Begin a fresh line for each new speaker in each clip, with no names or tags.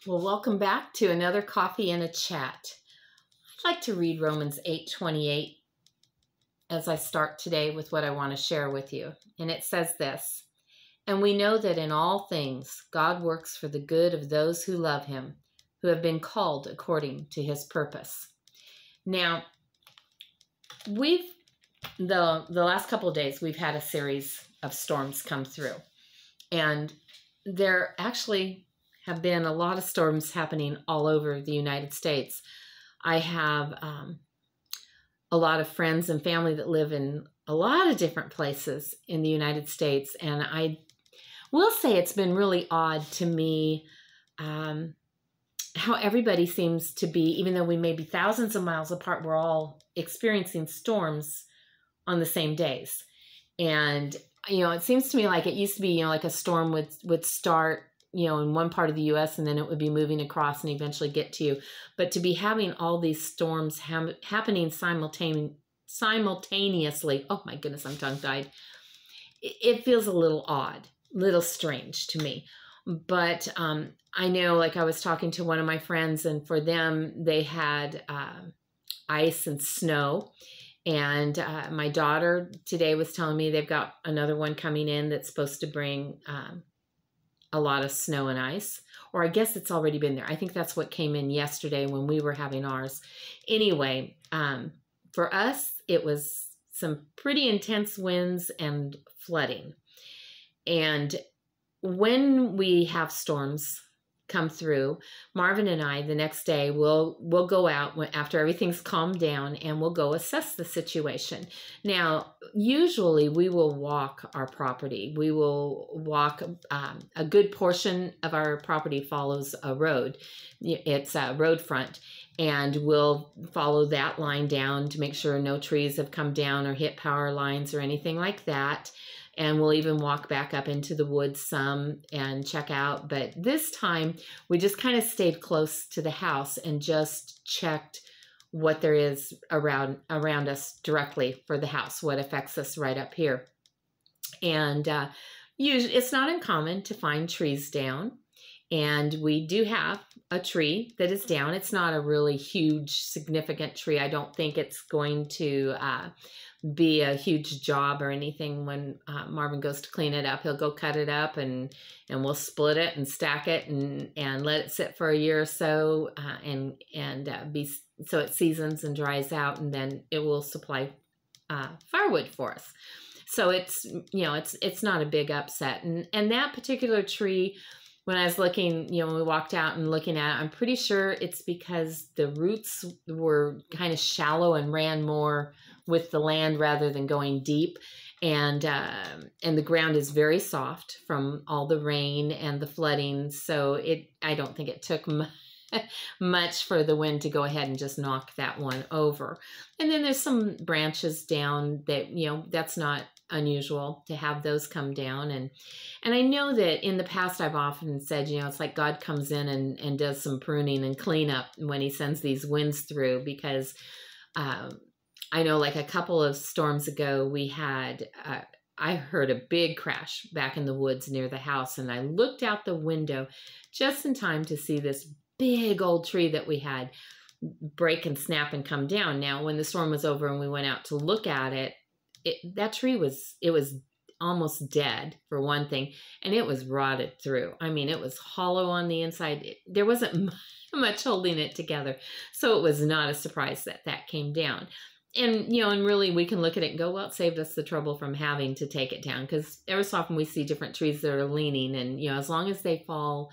Well, welcome back to another Coffee and a Chat. I'd like to read Romans 8:28 as I start today with what I want to share with you. And it says this, "And we know that in all things God works for the good of those who love him, who have been called according to his purpose." Now, the last couple of days, we've had a series of storms come through. And there actually have been a lot of storms happening all over the United States. I have a lot of friends and family that live in a lot of different places in the United States. And I will say it's been really odd to me how everybody seems to be, even though we may be thousands of miles apart, we're all experiencing storms on the same days. And it seems to me like it used to be, like a storm would start, in one part of the U.S. and then it would be moving across and eventually get to you. But to be having all these storms happening simultaneously, oh my goodness, I'm tongue-tied. It feels a little odd, little strange to me. But I know, like I was talking to one of my friends, and for them, they had ice and snow. And my daughter today was telling me they've got another one coming in that's supposed to bring a lot of snow and ice. Or I guess it's already been there. I think that's what came in yesterday when we were having ours. Anyway, for us, it was some pretty intense winds and flooding. And when we have storms come through, Marvin and I, the next day, we'll go out after everything's calmed down and we'll go assess the situation. Now, usually we will walk our property. We will walk, a good portion of our property follows a road. It's a road front, and we'll follow that line down to make sure no trees have come down or hit power lines or anything like that. And we'll even walk back up into the woods some and check out. But this time, we just kind of stayed close to the house and just checked what there is around us directly for the house, what affects us right up here. And usually, it's not uncommon to find trees down. And we do have a tree that is down. It's not a really huge, significant tree. I don't think it's going to be a huge job or anything. When Marvin goes to clean it up, he'll go cut it up and we'll split it and stack it and let it sit for a year or so so it seasons and dries out, and then it will supply firewood for us. So it's not a big upset. And that particular tree, when I was looking, when we walked out and looking at it, I'm pretty sure it's because the roots were kind of shallow and ran more with the land rather than going deep. And the ground is very soft from all the rain and the flooding. So I don't think it took much for the wind to go ahead and just knock that one over. And then there's some branches down that, that's not unusual to have those come down. And I know that in the past I've often said, it's like God comes in and does some pruning and cleanup when he sends these winds through, because I know, like a couple of storms ago, we had, I heard a big crash back in the woods near the house, and I looked out the window just in time to see this big old tree that we had break and snap and come down. Now, when the storm was over and we went out to look at it, that tree was almost dead, for one thing, and it was rotted through. I mean, it was hollow on the inside. There wasn't much holding it together, so it was not a surprise that came down. And, and really we can look at it and go, well, it saved us the trouble from having to take it down, because every so often we see different trees that are leaning, and, as long as they fall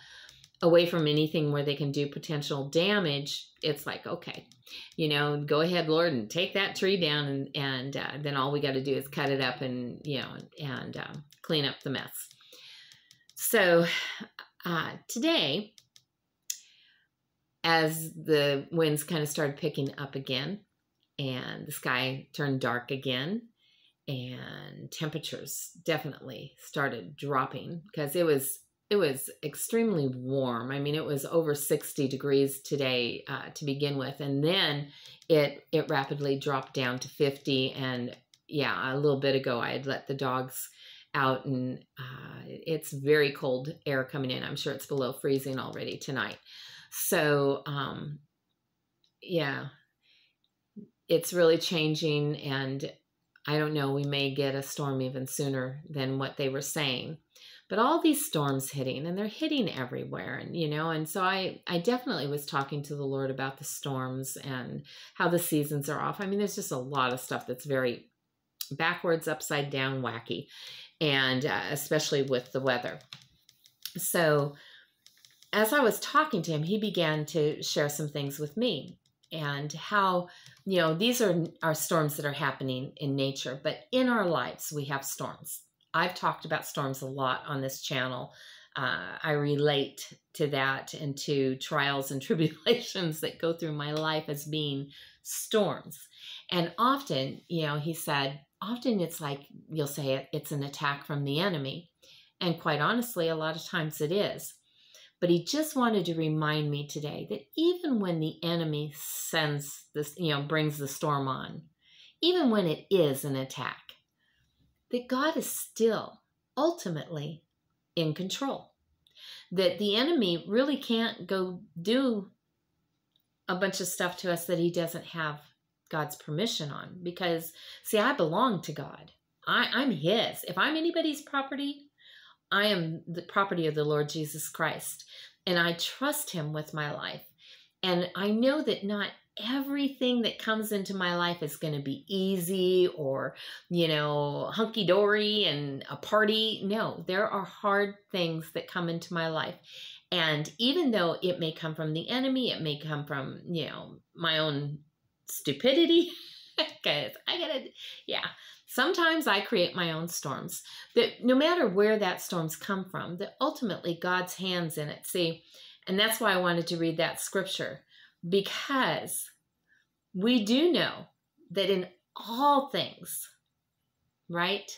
away from anything where they can do potential damage, it's like, okay, go ahead, Lord, and take that tree down, and then all we got to do is cut it up and clean up the mess. So today, as the winds kind of started picking up again, and the sky turned dark again, and temperatures definitely started dropping, because it was extremely warm. I mean, it was over 60 degrees today to begin with. And then it rapidly dropped down to 50. And yeah, a little bit ago, I had let the dogs out, and it's very cold air coming in. I'm sure it's below freezing already tonight. So, yeah, it's really changing, and I don't know, we may get a storm even sooner than what they were saying. But all these storms hitting, and they're hitting everywhere, and and so I definitely was talking to the Lord about the storms and how the seasons are off. I mean, there's just a lot of stuff that's very backwards, upside down, wacky, and especially with the weather. So as I was talking to him, he began to share some things with me, and how, these are storms that are happening in nature, but in our lives, we have storms. I've talked about storms a lot on this channel. I relate to that and to trials and tribulations that go through my life as being storms. And often, he said, often it's like, you'll say it's an attack from the enemy. And quite honestly, a lot of times it is. But he just wanted to remind me today that even when the enemy sends this, brings the storm on, even when it is an attack, that God is still ultimately in control. That the enemy really can't go do a bunch of stuff to us that he doesn't have God's permission on. Because, see, I belong to God. I'm his. If I'm anybody's property, I am the property of the Lord Jesus Christ. And I trust him with my life. And I know that not everything that comes into my life is going to be easy or, hunky-dory and a party. No, there are hard things that come into my life. And even though it may come from the enemy, it may come from, my own stupidity, because sometimes I create my own storms. That no matter where that storms come from, that ultimately God's hand's in it. See, and that's why I wanted to read that scripture, because we do know that in all things, right?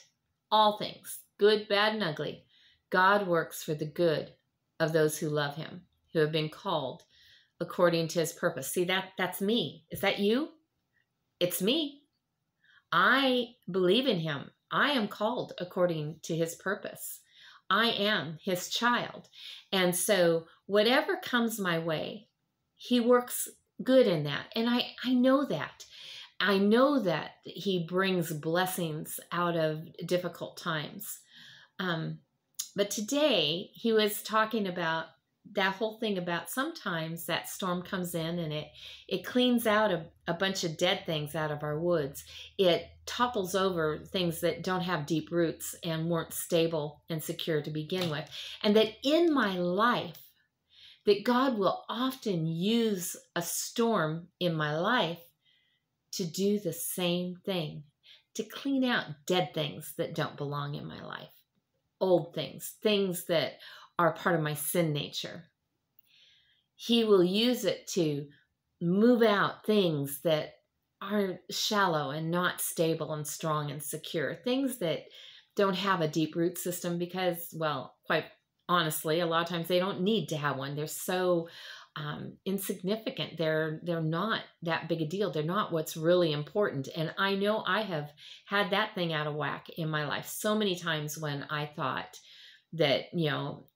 All things, good, bad, and ugly, God works for the good of those who love him, who have been called according to his purpose. See, that's me. Is that you? It's me. I believe in him. I am called according to his purpose. I am his child. And so whatever comes my way, he works good in that. And I know that. I know that he brings blessings out of difficult times. But today he was talking about that whole thing about sometimes that storm comes in and it cleans out a bunch of dead things out of our woods. It topples over things that don't have deep roots and weren't stable and secure to begin with. And that in my life, that God will often use a storm in my life to do the same thing, to clean out dead things that don't belong in my life, old things, things that are part of my sin nature. He will use it to move out things that are shallow and not stable and strong and secure, things that don't have a deep root system because, well, quite honestly, a lot of times they don't need to have one. They're so insignificant. They're not that big a deal. They're not what's really important. And I know I have had that thing out of whack in my life so many times when I thought that,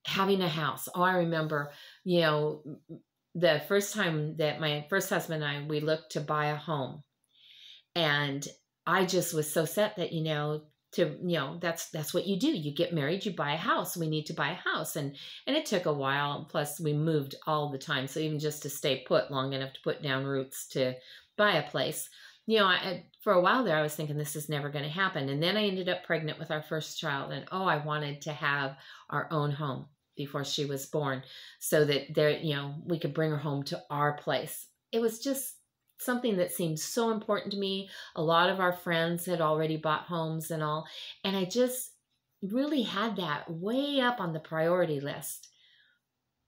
having a house. Oh, I remember, the first time that my first husband and I, we looked to buy a home. And I just was so set that, that's what you do. You get married, you buy a house. We need to buy a house. And it took a while. Plus we moved all the time. So even just to stay put long enough to put down roots to buy a place, for a while there, I was thinking this is never going to happen. And then I ended up pregnant with our first child. And I wanted to have our own home before she was born so that we could bring her home to our place. It was just something that seemed so important to me. A lot of our friends had already bought homes and all. And I just really had that way up on the priority list.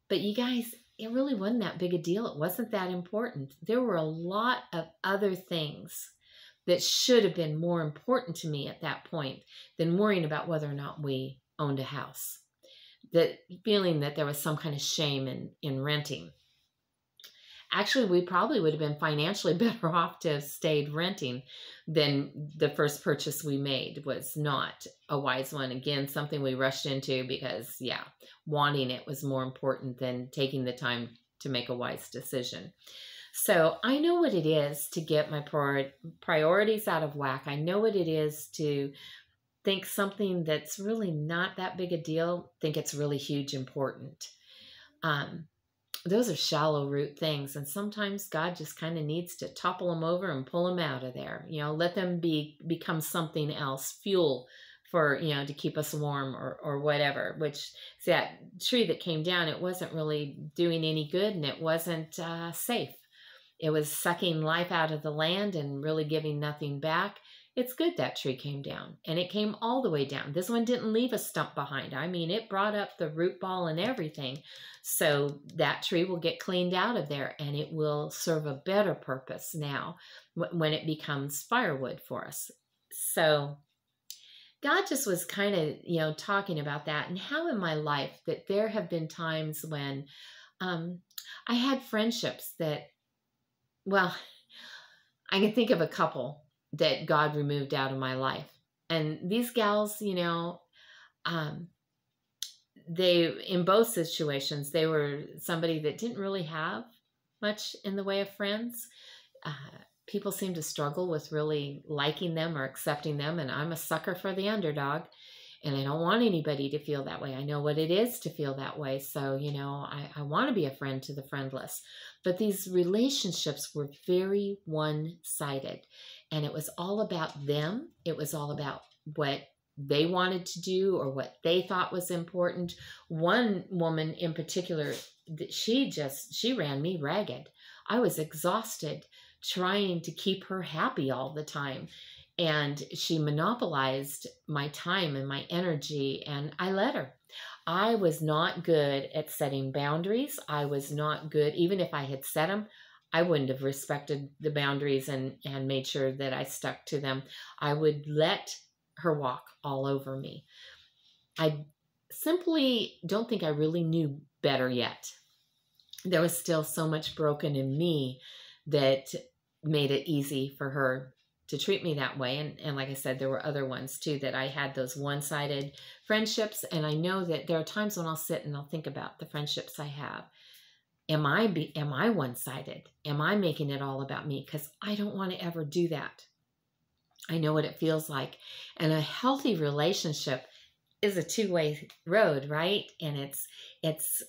But you guys, it really wasn't that big a deal. It wasn't that important. There were a lot of other things that should have been more important to me at that point than worrying about whether or not we owned a house. That feeling that there was some kind of shame in renting. Actually, we probably would have been financially better off to have stayed renting than the first purchase we made was not a wise one. Again, something we rushed into because, yeah, wanting it was more important than taking the time to make a wise decision. So I know what it is to get my priorities out of whack. I know what it is to think something that's really not that big a deal, think it's really huge important. Those are shallow root things. And sometimes God just kind of needs to topple them over and pull them out of there. Let them become something else, fuel for, to keep us warm or whatever, which see, that tree that came down, it wasn't really doing any good, and it wasn't safe. It was sucking life out of the land and really giving nothing back. It's good that tree came down, and it came all the way down. This one didn't leave a stump behind. I mean, it brought up the root ball and everything. So that tree will get cleaned out of there, and it will serve a better purpose now when it becomes firewood for us. So God just was kind of, talking about that, and how in my life that there have been times when I had friendships that, well, I can think of a couple that God removed out of my life. And these gals, they, in both situations, they were somebody that didn't really have much in the way of friends. People seem to struggle with really liking them or accepting them. And I'm a sucker for the underdog. And I don't want anybody to feel that way. I know what it is to feel that way. So, I want to be a friend to the friendless. But these relationships were very one-sided. And it was all about them. It was all about what they wanted to do or what they thought was important. One woman in particular, she ran me ragged. I was exhausted trying to keep her happy all the time. And she monopolized my time and my energy, and I let her. I was not good at setting boundaries. I was not good, even if I had set them, I wouldn't have respected the boundaries and made sure that I stuck to them. I would let her walk all over me. I simply don't think I really knew better yet. There was still so much broken in me that made it easy for her to treat me that way. And like I said, there were other ones too, that I had those one-sided friendships. And I know that there are times when I'll sit and I'll think about the friendships I have. Am I one-sided? Am I making it all about me? Because I don't want to ever do that. I know what it feels like. And a healthy relationship is a two-way road, right? And it's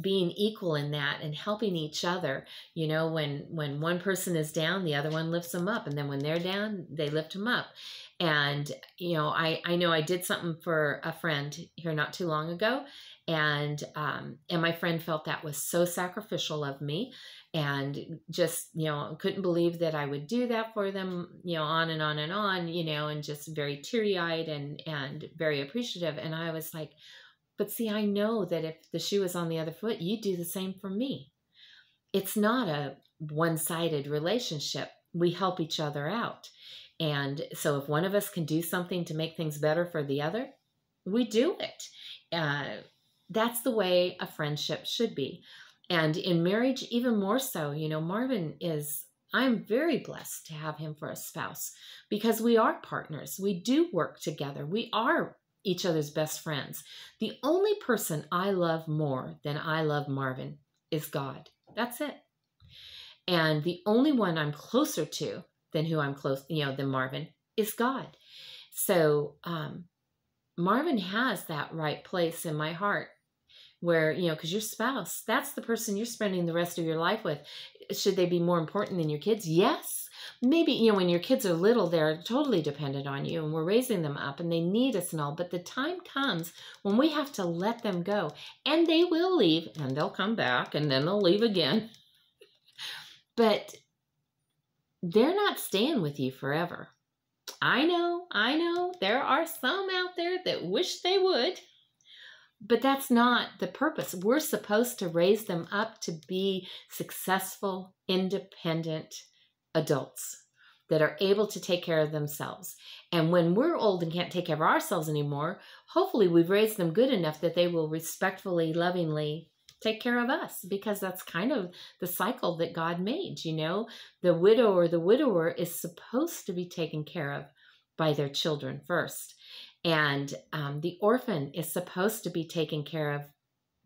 being equal in that and helping each other. When one person is down, the other one lifts them up. And then when they're down, they lift them up. And, I know I did something for a friend here not too long ago. And my friend felt that was so sacrificial of me, and just, couldn't believe that I would do that for them, on and on and on, and just very teary-eyed and very appreciative. And I was like, but see, I know that if the shoe was on the other foot, you'd do the same for me. It's not a one-sided relationship. We help each other out. And so if one of us can do something to make things better for the other, we do it. That's the way a friendship should be. And in marriage, even more so. Marvin I'm very blessed to have him for a spouse because we are partners. We do work together. We are each other's best friends. The only person I love more than I love Marvin is God. That's it. And the only one I'm closer to than than Marvin is God. So Marvin has that right place in my heart where, because your spouse, that's the person you're spending the rest of your life with. Should they be more important than your kids? Yes. Maybe, when your kids are little, they're totally dependent on you and we're raising them up and they need us and all. But the time comes when we have to let them go, and they will leave and they'll come back and then they'll leave again. But they're not staying with you forever. I know there are some out there that wish they would. But that's not the purpose. We're supposed to raise them up to be successful, independent adults that are able to take care of themselves. And when we're old and can't take care of ourselves anymore, hopefully we've raised them good enough that they will respectfully, lovingly take care of us, because that's kind of the cycle that God made. You know, the widow or the widower is supposed to be taken care of by their children first. And the orphan is supposed to be taken care of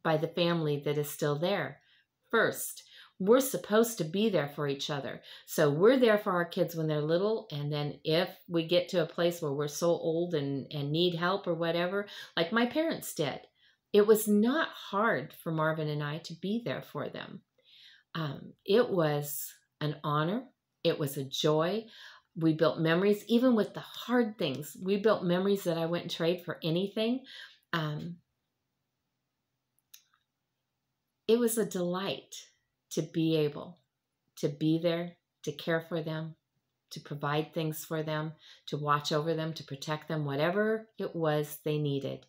by the family that is still there first. We're supposed to be there for each other. So we're there for our kids when they're little. And then if we get to a place where we're so old and need help or whatever, like my parents did, it was not hard for Marvin and I to be there for them. It was an honor. It was a joy. We built memories, even with the hard things. We built memories that I wouldn't trade for anything. It was a delight to be able to be there, to care for them, to provide things for them, to watch over them, to protect them, whatever it was they needed.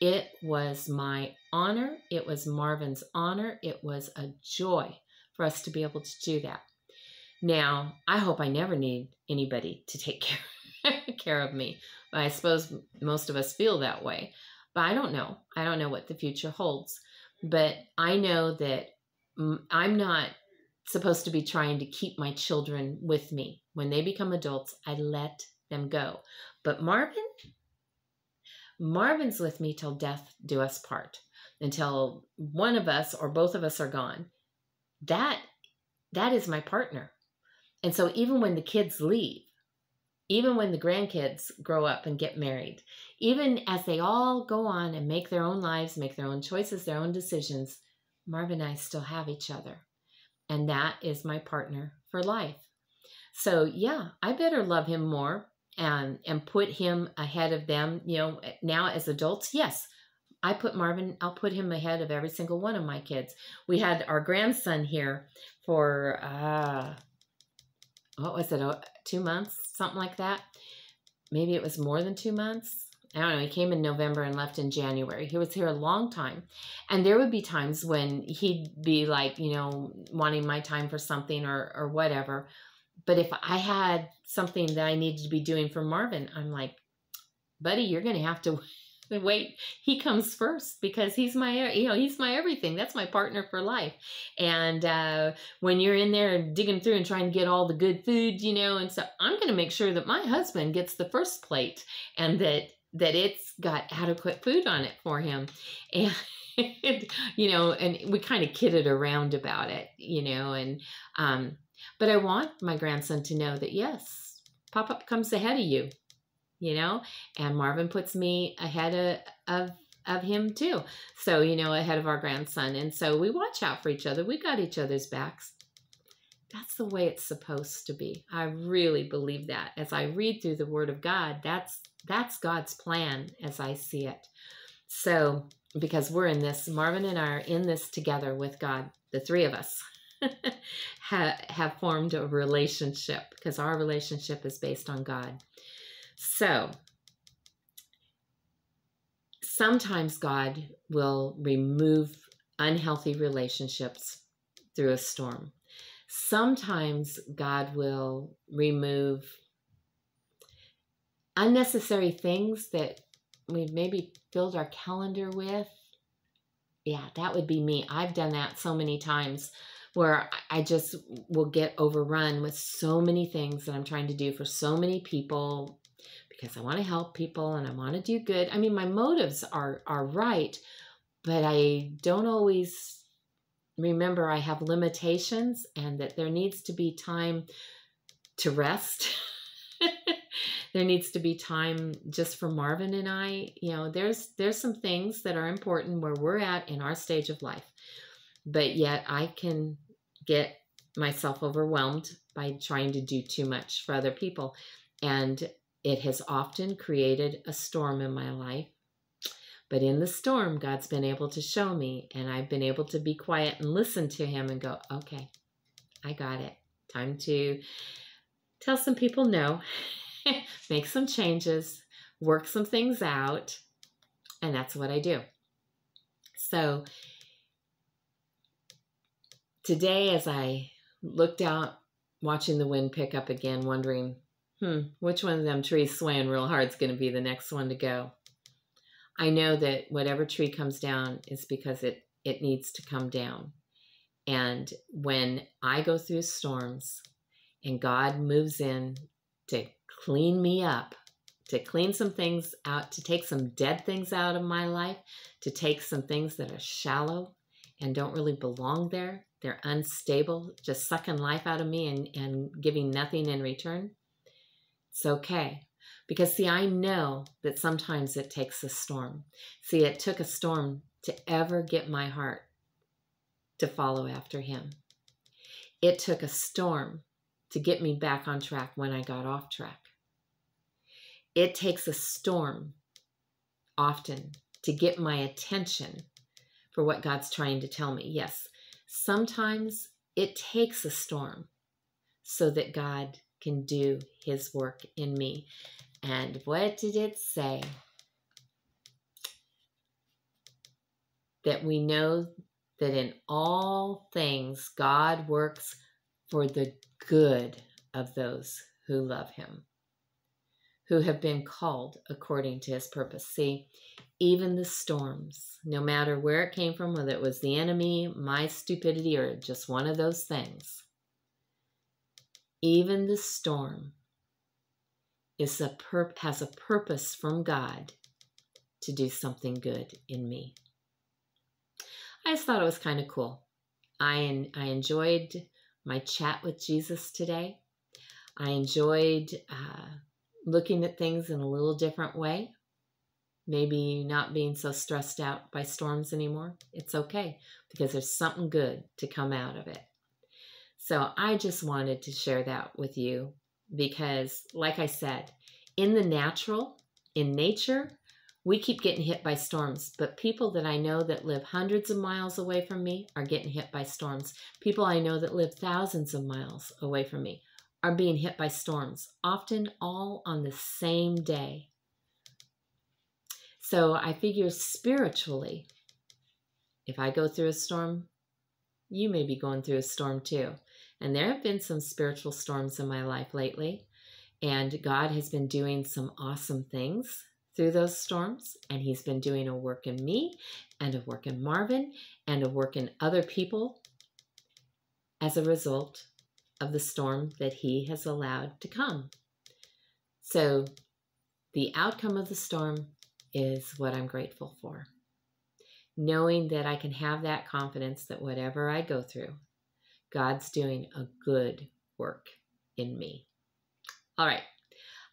It was my honor. It was Marvin's honor. It was a joy for us to be able to do that. Now, I hope I never need anybody to take care of me. I suppose most of us feel that way, but I don't know. I don't know what the future holds. But I know that I'm not supposed to be trying to keep my children with me. When they become adults, I let them go. But Marvin's with me till death do us part, until one of us or both of us are gone. That is my partner. And so even when the kids leave, even when the grandkids grow up and get married, even as they all go on and make their own lives, make their own choices, their own decisions, Marvin and I still have each other. And that is my partner for life. So yeah, I better love him more and put him ahead of them. You know, now as adults, yes, I'll put him ahead of every single one of my kids. We had our grandson here for, what was it, 2 months, something like that. Maybe it was more than 2 months. I don't know. He came in November and left in January. He was here a long time. And there would be times when he'd be like, you know, wanting my time for something or whatever. But if I had something that I needed to be doing for Marvin, I'm like, buddy, you're going to have to wait. He comes first because he's my everything. That's my partner for life. And when you're in there digging through and trying to get all the good food, you know, and so I'm going to make sure that my husband gets the first plate and that it's got adequate food on it for him. And, you know, and we kind of kidded around about it, you know, and, but I want my grandson to know that, yes, Pop-Up comes ahead of you, you know, and Marvin puts me ahead of him too. So, you know, ahead of our grandson. And so we watch out for each other. We got each other's backs. That's the way it's supposed to be. I really believe that. As I read through the Word of God, that's God's plan as I see it. So, because we're in this, Marvin and I are in this together with God. The three of us have formed a relationship because our relationship is based on God. So, sometimes God will remove unhealthy relationships through a storm. Sometimes God will remove unnecessary things that we've maybe filled our calendar with. Yeah, that would be me. I've done that so many times where I just will get overrun with so many things that I'm trying to do for so many people because I want to help people and I want to do good. I mean, my motives are right, but I don't always remember I have limitations and that there needs to be time to rest. There needs to be time just for Marvin and I. You know, there's some things that are important where we're at in our stage of life, but yet I can get myself overwhelmed by trying to do too much for other people. And it has often created a storm in my life. But in the storm, God's been able to show me, and I've been able to be quiet and listen to him and go, okay, I got it. Time to tell some people no, make some changes, work some things out, and that's what I do. So today, as I looked out, watching the wind pick up again, wondering, which one of them trees swaying real hard is going to be the next one to go. I know that whatever tree comes down is because it it needs to come down. And when I go through storms and God moves in to clean me up, to clean some things out, to take some dead things out of my life, to take some things that are shallow and don't really belong there, they're unstable, just sucking life out of me and giving nothing in return, it's okay. Because see, I know that sometimes it takes a storm. See, it took a storm to ever get my heart to follow after him. It took a storm to get me back on track when I got off track. It takes a storm often to get my attention for what God's trying to tell me. Yes, sometimes it takes a storm so that God can do his work in me. And what did it say? That we know that in all things God works for the good of those who love him, who have been called according to his purpose. See, even the storms, no matter where it came from, whether it was the enemy, my stupidity, or just one of those things, even the storm has a purpose from God to do something good in me. I just thought it was kind of cool. I enjoyed my chat with Jesus today. I enjoyed looking at things in a little different way. Maybe not being so stressed out by storms anymore. It's okay, because there's something good to come out of it. So I just wanted to share that with you because, like I said, in the natural, in nature, we keep getting hit by storms. But people that I know that live hundreds of miles away from me are getting hit by storms. People I know that live thousands of miles away from me are being hit by storms, often all on the same day. So I figure spiritually, if I go through a storm, you may be going through a storm too. And there have been some spiritual storms in my life lately. And God has been doing some awesome things through those storms. And he's been doing a work in me and a work in Marvin and a work in other people as a result of the storm that he has allowed to come. So the outcome of the storm is what I'm grateful for. Knowing that I can have that confidence that whatever I go through, God's doing a good work in me. All right.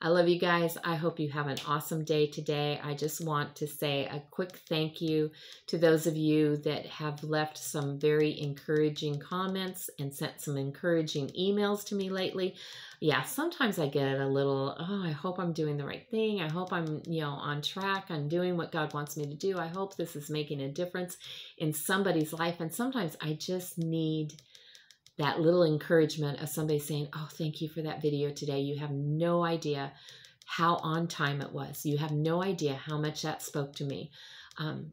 I love you guys. I hope you have an awesome day today. I just want to say a quick thank you to those of you that have left some very encouraging comments and sent some encouraging emails to me lately. Yeah, sometimes I get a little, oh, I hope I'm doing the right thing. I hope I'm, on track. I'm doing what God wants me to do. I hope this is making a difference in somebody's life. And sometimes I just need that little encouragement of somebody saying, oh, thank you for that video today. You have no idea how on time it was. You have no idea how much that spoke to me.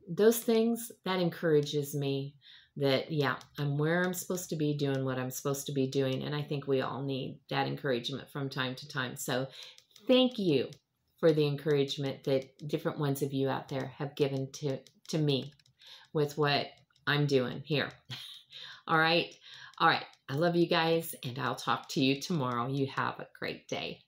Those things, that encourages me that, yeah, I'm where I'm supposed to be, doing what I'm supposed to be doing. And I think we all need that encouragement from time to time. So thank you for the encouragement that different ones of you out there have given to me with what I'm doing here. All right. All right. I love you guys, and I'll talk to you tomorrow. You have a great day.